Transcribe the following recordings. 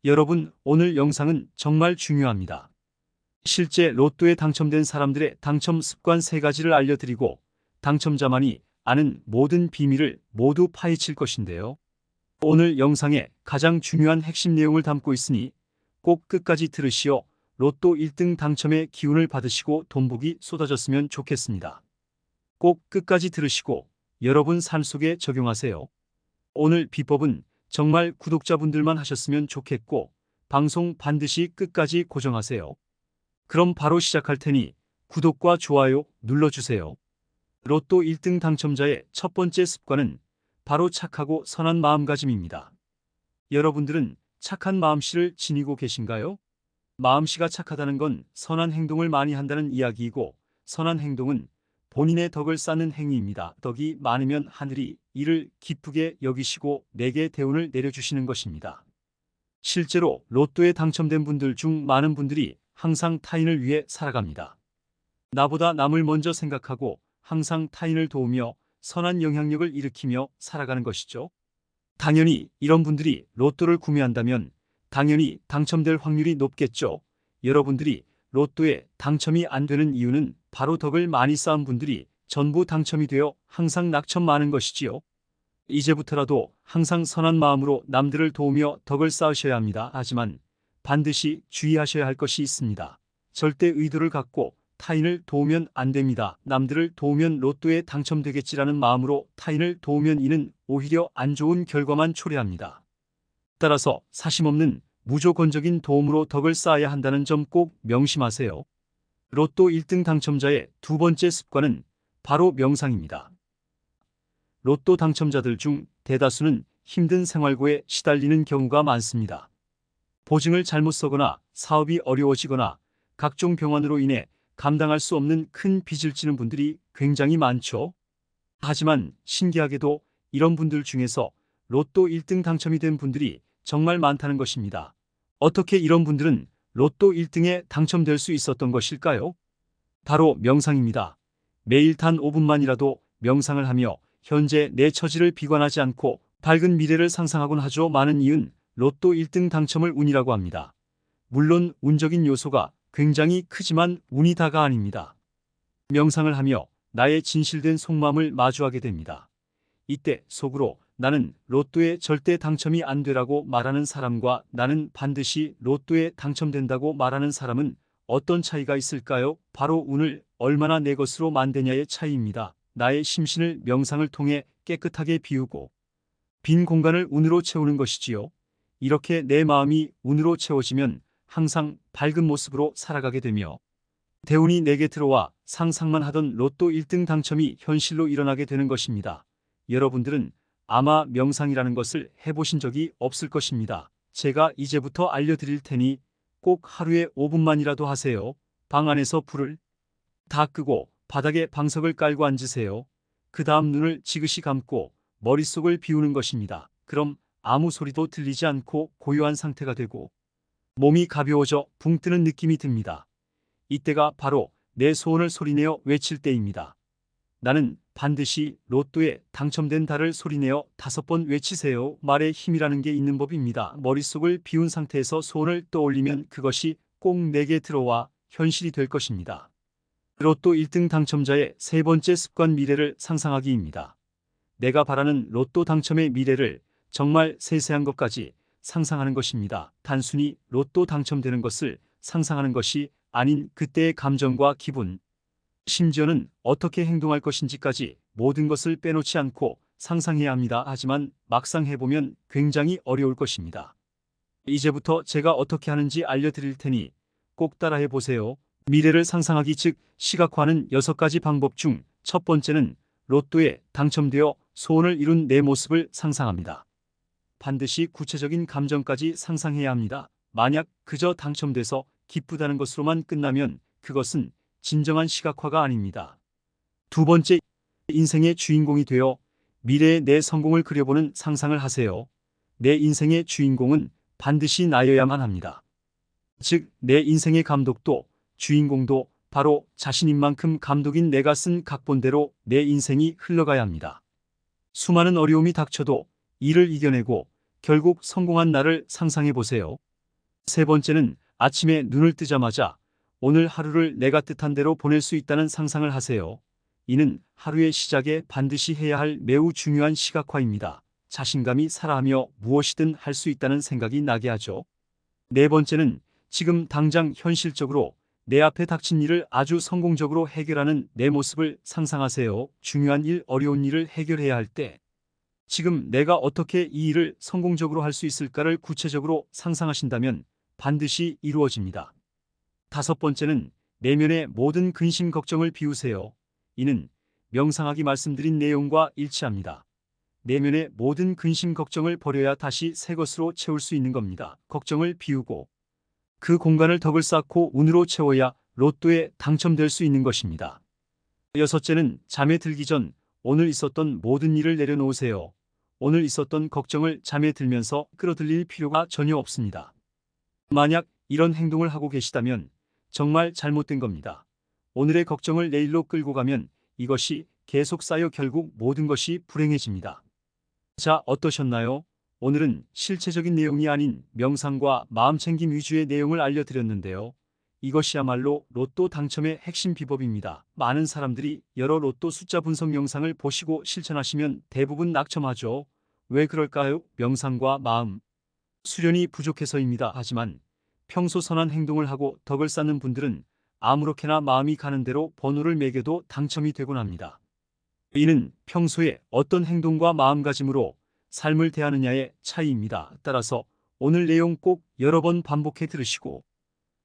여러분, 오늘 영상은 정말 중요합니다. 실제 로또에 당첨된 사람들의 당첨 습관 3가지를 알려드리고 당첨자만이 아는 모든 비밀을 모두 파헤칠 것인데요. 오늘 영상에 가장 중요한 핵심 내용을 담고 있으니 꼭 끝까지 들으시어 로또 1등 당첨의 기운을 받으시고 돈복이 쏟아졌으면 좋겠습니다. 꼭 끝까지 들으시고 여러분 삶 속에 적용하세요. 오늘 비법은 정말 구독자분들만 하셨으면 좋겠고 방송 반드시 끝까지 고정하세요. 그럼 바로 시작할 테니 구독과 좋아요 눌러주세요. 로또 1등 당첨자의 첫 번째 습관은 바로 착하고 선한 마음가짐입니다. 여러분들은 착한 마음씨를 지니고 계신가요? 마음씨가 착하다는 건 선한 행동을 많이 한다는 이야기이고, 선한 행동은 본인의 덕을 쌓는 행위입니다. 덕이 많으면 하늘이 이를 기쁘게 여기시고 내게 대운을 내려주시는 것입니다. 실제로 로또에 당첨된 분들 중 많은 분들이 항상 타인을 위해 살아갑니다. 나보다 남을 먼저 생각하고 항상 타인을 도우며 선한 영향력을 일으키며 살아가는 것이죠. 당연히 이런 분들이 로또를 구매한다면 당연히 당첨될 확률이 높겠죠. 여러분들이 로또에 당첨이 안 되는 이유는 바로 덕을 많이 쌓은 분들이 전부 당첨이 되어 항상 낙첨 많은 것이지요. 이제부터라도 항상 선한 마음으로 남들을 도우며 덕을 쌓으셔야 합니다. 하지만 반드시 주의하셔야 할 것이 있습니다. 절대 의도를 갖고 타인을 도우면 안 됩니다. 남들을 도우면 로또에 당첨되겠지라는 마음으로 타인을 도우면 이는 오히려 안 좋은 결과만 초래합니다. 따라서 사심없는 무조건적인 도움으로 덕을 쌓아야 한다는 점 꼭 명심하세요. 로또 1등 당첨자의 두 번째 습관은 바로 명상입니다. 로또 당첨자들 중 대다수는 힘든 생활고에 시달리는 경우가 많습니다. 보증을 잘못 써거나 사업이 어려워지거나 각종 병환으로 인해 감당할 수 없는 큰 빚을 지는 분들이 굉장히 많죠. 하지만 신기하게도 이런 분들 중에서 로또 1등 당첨이 된 분들이 정말 많다는 것입니다. 어떻게 이런 분들은 로또 1등에 당첨될 수 있었던 것일까요? 바로 명상입니다. 매일 단 5분만이라도 명상을 하며 현재 내 처지를 비관하지 않고 밝은 미래를 상상하곤 하죠. 많은 이은 로또 1등 당첨을 운이라고 합니다. 물론 운적인 요소가 굉장히 크지만 운이 다가 아닙니다. 명상을 하며 나의 진실된 속마음을 마주하게 됩니다. 이때 속으로 나는 로또에 절대 당첨이 안 되라고 말하는 사람과 나는 반드시 로또에 당첨된다고 말하는 사람은 어떤 차이가 있을까요? 바로 운을 얼마나 내 것으로 만드냐의 차이입니다. 나의 심신을 명상을 통해 깨끗하게 비우고 빈 공간을 운으로 채우는 것이지요. 이렇게 내 마음이 운으로 채워지면 항상 밝은 모습으로 살아가게 되며 대운이 내게 들어와 상상만 하던 로또 1등 당첨이 현실로 일어나게 되는 것입니다. 여러분들은 아마 명상이라는 것을 해보신 적이 없을 것입니다. 제가 이제부터 알려드릴 테니 꼭 하루에 5분만이라도 하세요. 방 안에서 불을 다 끄고 바닥에 방석을 깔고 앉으세요. 그 다음 눈을 지그시 감고 머릿속을 비우는 것입니다. 그럼 아무 소리도 들리지 않고 고요한 상태가 되고 몸이 가벼워져 붕 뜨는 느낌이 듭니다. 이때가 바로 내 소원을 소리내어 외칠 때입니다. 나는 반드시 로또에 당첨된 달을 소리내어 5번 외치세요. 말에 힘이라는 게 있는 법입니다. 머릿속을 비운 상태에서 소원을 떠올리면 그것이 꼭 내게 들어와 현실이 될 것입니다. 로또 1등 당첨자의 세 번째 습관 미래를 상상하기입니다. 내가 바라는 로또 당첨의 미래를 정말 세세한 것까지 상상하는 것입니다. 단순히 로또 당첨되는 것을 상상하는 것이 아닌 그때의 감정과 기분, 심지어는 어떻게 행동할 것인지까지 모든 것을 빼놓지 않고 상상해야 합니다. 하지만 막상 해보면 굉장히 어려울 것입니다. 이제부터 제가 어떻게 하는지 알려드릴 테니 꼭 따라해 보세요. 미래를 상상하기 즉 시각화하는 6가지 방법 중 첫 번째는 로또에 당첨되어 소원을 이룬 내 모습을 상상합니다. 반드시 구체적인 감정까지 상상해야 합니다. 만약 그저 당첨돼서 기쁘다는 것으로만 끝나면 그것은 진정한 시각화가 아닙니다. 두 번째, 인생의 주인공이 되어 미래의 내 성공을 그려보는 상상을 하세요. 내 인생의 주인공은 반드시 나여야만 합니다. 즉, 내 인생의 감독도 주인공도 바로 자신인 만큼 감독인 내가 쓴 각본대로 내 인생이 흘러가야 합니다. 수많은 어려움이 닥쳐도 이를 이겨내고 결국 성공한 나를 상상해 보세요. 세 번째는 아침에 눈을 뜨자마자 오늘 하루를 내가 뜻한 대로 보낼 수 있다는 상상을 하세요. 이는 하루의 시작에 반드시 해야 할 매우 중요한 시각화입니다. 자신감이 살아하며 무엇이든 할 수 있다는 생각이 나게 하죠. 네 번째는 지금 당장 현실적으로 내 앞에 닥친 일을 아주 성공적으로 해결하는 내 모습을 상상하세요. 중요한 일, 어려운 일을 해결해야 할 때 지금 내가 어떻게 이 일을 성공적으로 할 수 있을까를 구체적으로 상상하신다면 반드시 이루어집니다. 다섯 번째는 내면의 모든 근심 걱정을 비우세요. 이는 명상하기 말씀드린 내용과 일치합니다. 내면의 모든 근심 걱정을 버려야 다시 새 것으로 채울 수 있는 겁니다. 걱정을 비우고 그 공간을 덕을 쌓고 운으로 채워야 로또에 당첨될 수 있는 것입니다. 여섯째는 잠에 들기 전 오늘 있었던 모든 일을 내려놓으세요. 오늘 있었던 걱정을 잠에 들면서 끌어들일 필요가 전혀 없습니다. 만약 이런 행동을 하고 계시다면 정말 잘못된 겁니다. 오늘의 걱정을 내일로 끌고 가면 이것이 계속 쌓여 결국 모든 것이 불행해집니다. 자, 어떠셨나요? 오늘은 실체적인 내용이 아닌 명상과 마음챙김 위주의 내용을 알려드렸는데요. 이것이야말로 로또 당첨의 핵심 비법입니다. 많은 사람들이 여러 로또 숫자 분석 영상을 보시고 실천하시면 대부분 낙첨하죠. 왜 그럴까요? 명상과 마음 수련이 부족해서입니다. 하지만 평소 선한 행동을 하고 덕을 쌓는 분들은 아무렇게나 마음이 가는 대로 번호를 매겨도 당첨이 되곤 합니다. 이는 평소에 어떤 행동과 마음가짐으로 삶을 대하느냐의 차이입니다. 따라서 오늘 내용 꼭 여러 번 반복해 들으시고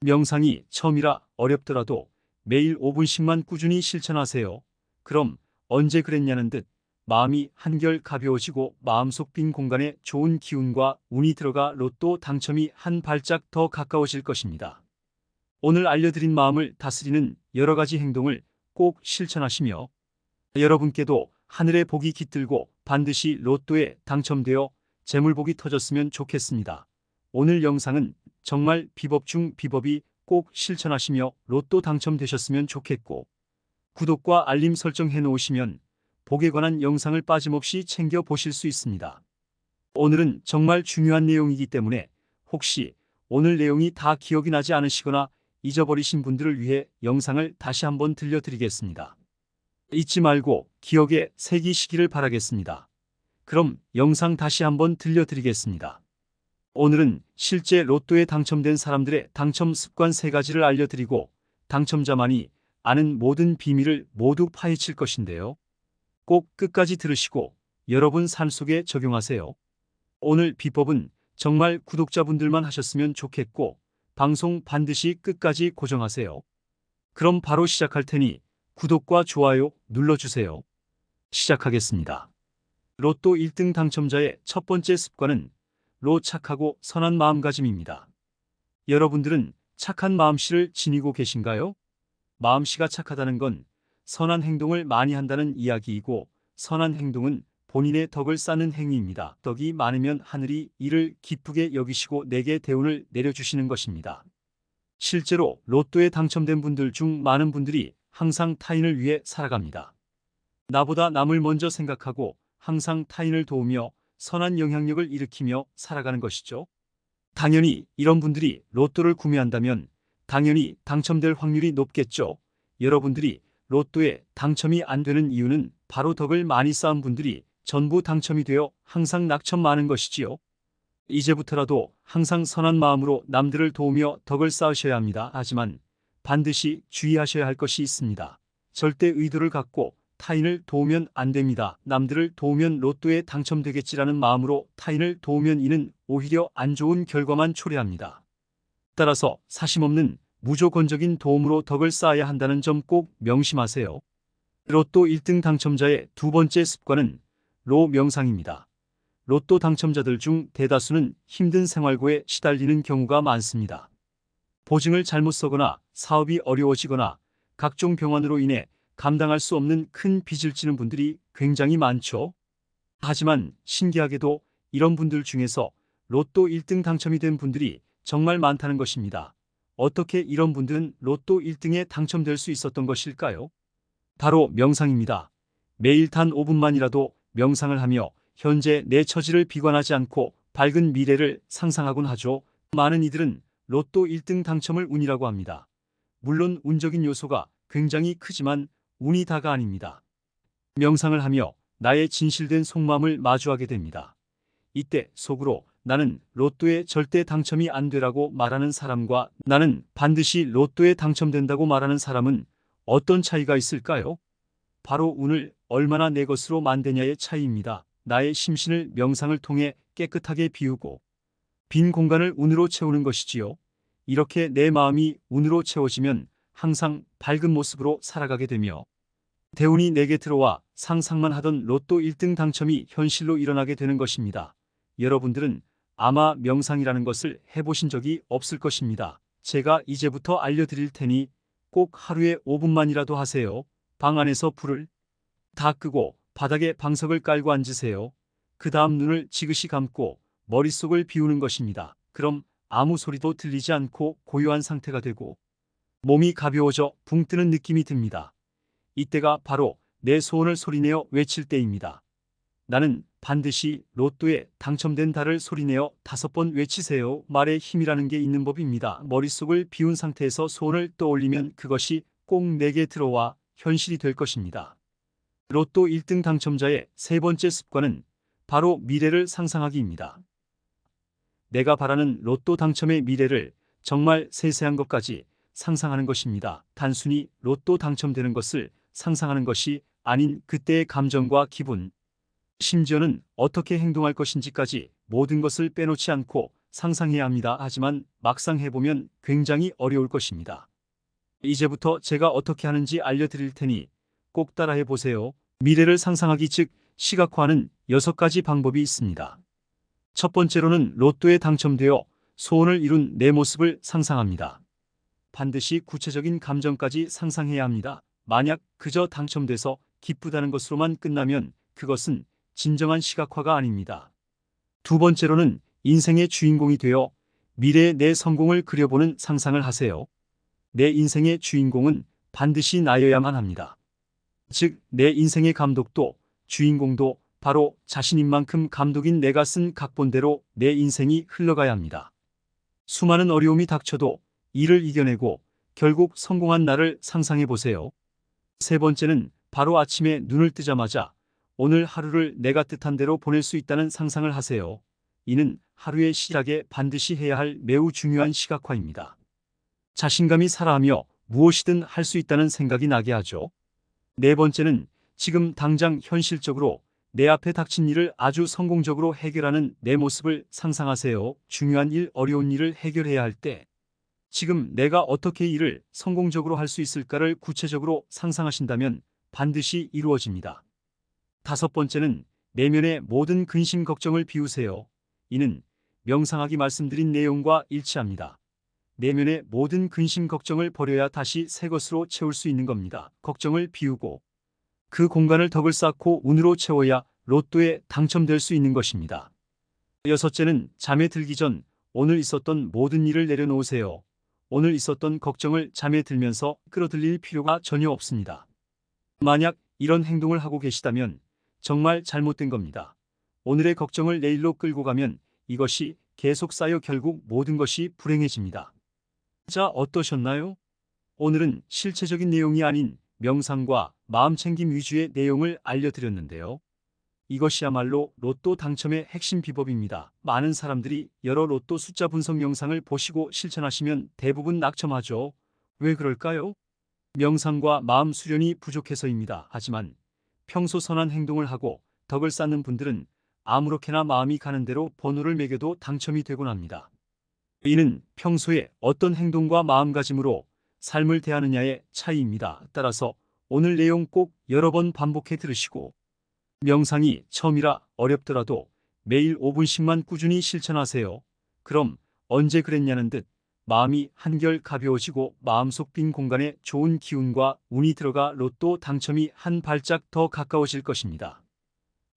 명상이 처음이라 어렵더라도 매일 5분씩만 꾸준히 실천하세요. 그럼 언제 그랬냐는 듯 마음이 한결 가벼워지고 마음속 빈 공간에 좋은 기운과 운이 들어가 로또 당첨이 한 발짝 더 가까워질 것입니다. 오늘 알려드린 마음을 다스리는 여러 가지 행동을 꼭 실천하시며 여러분께도 하늘의 복이 깃들고 반드시 로또에 당첨되어 재물복이 터졌으면 좋겠습니다. 오늘 영상은 정말 비법 중 비법이 꼭 실천하시며 로또 당첨되셨으면 좋겠고 구독과 알림 설정해 놓으시면 복에 관한 영상을 빠짐없이 챙겨 보실 수 있습니다. 오늘은 정말 중요한 내용이기 때문에 혹시 오늘 내용이 다 기억이 나지 않으시거나 잊어버리신 분들을 위해 영상을 다시 한번 들려드리겠습니다. 잊지 말고 기억에 새기시기를 바라겠습니다. 그럼 영상 다시 한번 들려드리겠습니다. 오늘은 실제 로또에 당첨된 사람들의 당첨 습관 3가지를 알려드리고 당첨자만이 아는 모든 비밀을 모두 파헤칠 것인데요. 꼭 끝까지 들으시고 여러분 삶 속에 적용하세요. 오늘 비법은 정말 구독자분들만 하셨으면 좋겠고 방송 반드시 끝까지 고정하세요. 그럼 바로 시작할 테니 구독과 좋아요 눌러주세요. 시작하겠습니다. 로또 1등 당첨자의 첫 번째 습관은 착하고 선한 마음가짐입니다. 여러분들은 착한 마음씨를 지니고 계신가요? 마음씨가 착하다는 건 선한 행동을 많이 한다는 이야기이고 선한 행동은 본인의 덕을 쌓는 행위입니다. 덕이 많으면 하늘이 이를 기쁘게 여기시고 내게 대운을 내려주시는 것입니다. 실제로 로또에 당첨된 분들 중 많은 분들이 항상 타인을 위해 살아갑니다. 나보다 남을 먼저 생각하고 항상 타인을 도우며 선한 영향력을 일으키며 살아가는 것이죠. 당연히 이런 분들이 로또를 구매한다면 당연히 당첨될 확률이 높겠죠. 여러분들이 로또에 당첨이 안 되는 이유는 바로 덕을 많이 쌓은 분들이 전부 당첨이 되어 항상 낙첨 많은 것이지요. 이제부터라도 항상 선한 마음으로 남들을 도우며 덕을 쌓으셔야 합니다. 하지만 반드시 주의하셔야 할 것이 있습니다. 절대 의도를 갖고 타인을 도우면 안 됩니다. 남들을 도우면 로또에 당첨되겠지라는 마음으로 타인을 도우면 이는 오히려 안 좋은 결과만 초래합니다. 따라서 사심없는 무조건적인 도움으로 덕을 쌓아야 한다는 점 꼭 명심하세요. 로또 1등 당첨자의 두 번째 습관은 명상입니다. 로또 당첨자들 중 대다수는 힘든 생활고에 시달리는 경우가 많습니다. 보증을 잘못 써거나 사업이 어려워지거나 각종 병환으로 인해 감당할 수 없는 큰 빚을 지는 분들이 굉장히 많죠. 하지만 신기하게도 이런 분들 중에서 로또 1등 당첨이 된 분들이 정말 많다는 것입니다. 어떻게 이런 분들은 로또 1등에 당첨될 수 있었던 것일까요? 바로 명상입니다. 매일 단 5분만이라도 명상을 하며 현재 내 처지를 비관하지 않고 밝은 미래를 상상하곤 하죠. 많은 이들은 로또 1등 당첨을 운이라고 합니다. 물론 운적인 요소가 굉장히 크지만 운이 다가 아닙니다. 명상을 하며 나의 진실된 속마음을 마주하게 됩니다. 이때 속으로 나는 로또에 절대 당첨이 안 되라고 말하는 사람과 나는 반드시 로또에 당첨된다고 말하는 사람은 어떤 차이가 있을까요? 바로 운을 얼마나 내 것으로 만드냐의 차이입니다. 나의 심신을 명상을 통해 깨끗하게 비우고 빈 공간을 운으로 채우는 것이지요. 이렇게 내 마음이 운으로 채워지면 항상 밝은 모습으로 살아가게 되며 대운이 내게 들어와 상상만 하던 로또 1등 당첨이 현실로 일어나게 되는 것입니다. 여러분들은 아마 명상이라는 것을 해보신 적이 없을 것입니다. 제가 이제부터 알려드릴 테니 꼭 하루에 5분만이라도 하세요. 방 안에서 불을 다 끄고 바닥에 방석을 깔고 앉으세요. 그 다음 눈을 지그시 감고 머릿속을 비우는 것입니다. 그럼 아무 소리도 들리지 않고 고요한 상태가 되고 몸이 가벼워져 붕 뜨는 느낌이 듭니다. 이때가 바로 내 소원을 소리내어 외칠 때입니다. 나는 반드시 로또에 당첨된 달을 소리내어 5번 외치세요. 말에 힘이라는 게 있는 법입니다. 머릿속을 비운 상태에서 소원을 떠올리면 그것이 꼭 내게 들어와 현실이 될 것입니다. 로또 1등 당첨자의 세 번째 습관은 바로 미래를 상상하기입니다. 내가 바라는 로또 당첨의 미래를 정말 세세한 것까지 상상하는 것입니다. 단순히 로또 당첨되는 것을 상상하는 것이 아닌 그때의 감정과 기분, 심지어는 어떻게 행동할 것인지까지 모든 것을 빼놓지 않고 상상해야 합니다. 하지만 막상 해보면 굉장히 어려울 것입니다. 이제부터 제가 어떻게 하는지 알려드릴 테니 꼭 따라해 보세요. 미래를 상상하기 즉 시각화하는 6가지 방법이 있습니다. 첫 번째로는 로또에 당첨되어 소원을 이룬 내 모습을 상상합니다. 반드시 구체적인 감정까지 상상해야 합니다. 만약 그저 당첨돼서 기쁘다는 것으로만 끝나면 그것은 진정한 시각화가 아닙니다. 두 번째로는 인생의 주인공이 되어 미래의 내 성공을 그려보는 상상을 하세요. 내 인생의 주인공은 반드시 나여야만 합니다. 즉, 내 인생의 감독도 주인공도 바로 자신인 만큼 감독인 내가 쓴 각본대로 내 인생이 흘러가야 합니다. 수많은 어려움이 닥쳐도 이를 이겨내고 결국 성공한 나를 상상해 보세요. 세 번째는 바로 아침에 눈을 뜨자마자 오늘 하루를 내가 뜻한 대로 보낼 수 있다는 상상을 하세요. 이는 하루의 시작에 반드시 해야 할 매우 중요한 시각화입니다. 자신감이 살아하며 무엇이든 할 수 있다는 생각이 나게 하죠. 네 번째는 지금 당장 현실적으로 내 앞에 닥친 일을 아주 성공적으로 해결하는 내 모습을 상상하세요. 중요한 일, 어려운 일을 해결해야 할 때 지금 내가 어떻게 일을 성공적으로 할 수 있을까를 구체적으로 상상하신다면 반드시 이루어집니다. 다섯 번째는 내면의 모든 근심 걱정을 비우세요. 이는 명상하기 말씀드린 내용과 일치합니다. 내면의 모든 근심 걱정을 버려야 다시 새 것으로 채울 수 있는 겁니다. 걱정을 비우고 그 공간을 덕을 쌓고 운으로 채워야 로또에 당첨될 수 있는 것입니다. 여섯째는 잠에 들기 전 오늘 있었던 모든 일을 내려놓으세요. 오늘 있었던 걱정을 잠에 들면서 끌어들일 필요가 전혀 없습니다. 만약 이런 행동을 하고 계시다면 정말 잘못된 겁니다. 오늘의 걱정을 내일로 끌고 가면 이것이 계속 쌓여 결국 모든 것이 불행해집니다. 자, 어떠셨나요? 오늘은 실체적인 내용이 아닌 명상과 마음챙김 위주의 내용을 알려드렸는데요. 이것이야말로 로또 당첨의 핵심 비법입니다. 많은 사람들이 여러 로또 숫자 분석 영상을 보시고 실천하시면 대부분 낙첨하죠. 왜 그럴까요? 명상과 마음 수련이 부족해서입니다. 하지만 평소 선한 행동을 하고 덕을 쌓는 분들은 아무렇게나 마음이 가는 대로 번호를 매겨도 당첨이 되곤 합니다. 이는 평소에 어떤 행동과 마음가짐으로 삶을 대하느냐의 차이입니다. 따라서 오늘 내용 꼭 여러 번 반복해 들으시고 명상이 처음이라 어렵더라도 매일 5분씩만 꾸준히 실천하세요. 그럼 언제 그랬냐는 듯 마음이 한결 가벼워지고 마음속 빈 공간에 좋은 기운과 운이 들어가 로또 당첨이 한 발짝 더 가까워질 것입니다.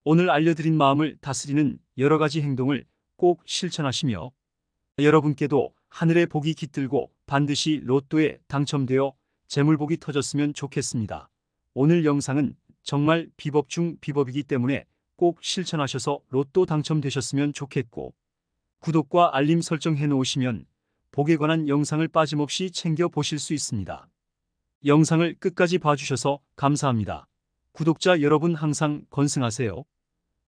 오늘 알려드린 마음을 다스리는 여러 가지 행동을 꼭 실천하시며 여러분께도 하늘의 복이 깃들고 반드시 로또에 당첨되어 재물복이 터졌으면 좋겠습니다. 오늘 영상은 정말 비법 중 비법이기 때문에 꼭 실천하셔서 로또 당첨되셨으면 좋겠고 구독과 알림 설정 해 놓으시면 복에 관한 영상을 빠짐없이 챙겨 보실 수 있습니다. 영상을 끝까지 봐주셔서 감사합니다. 구독자 여러분 항상 건승하세요.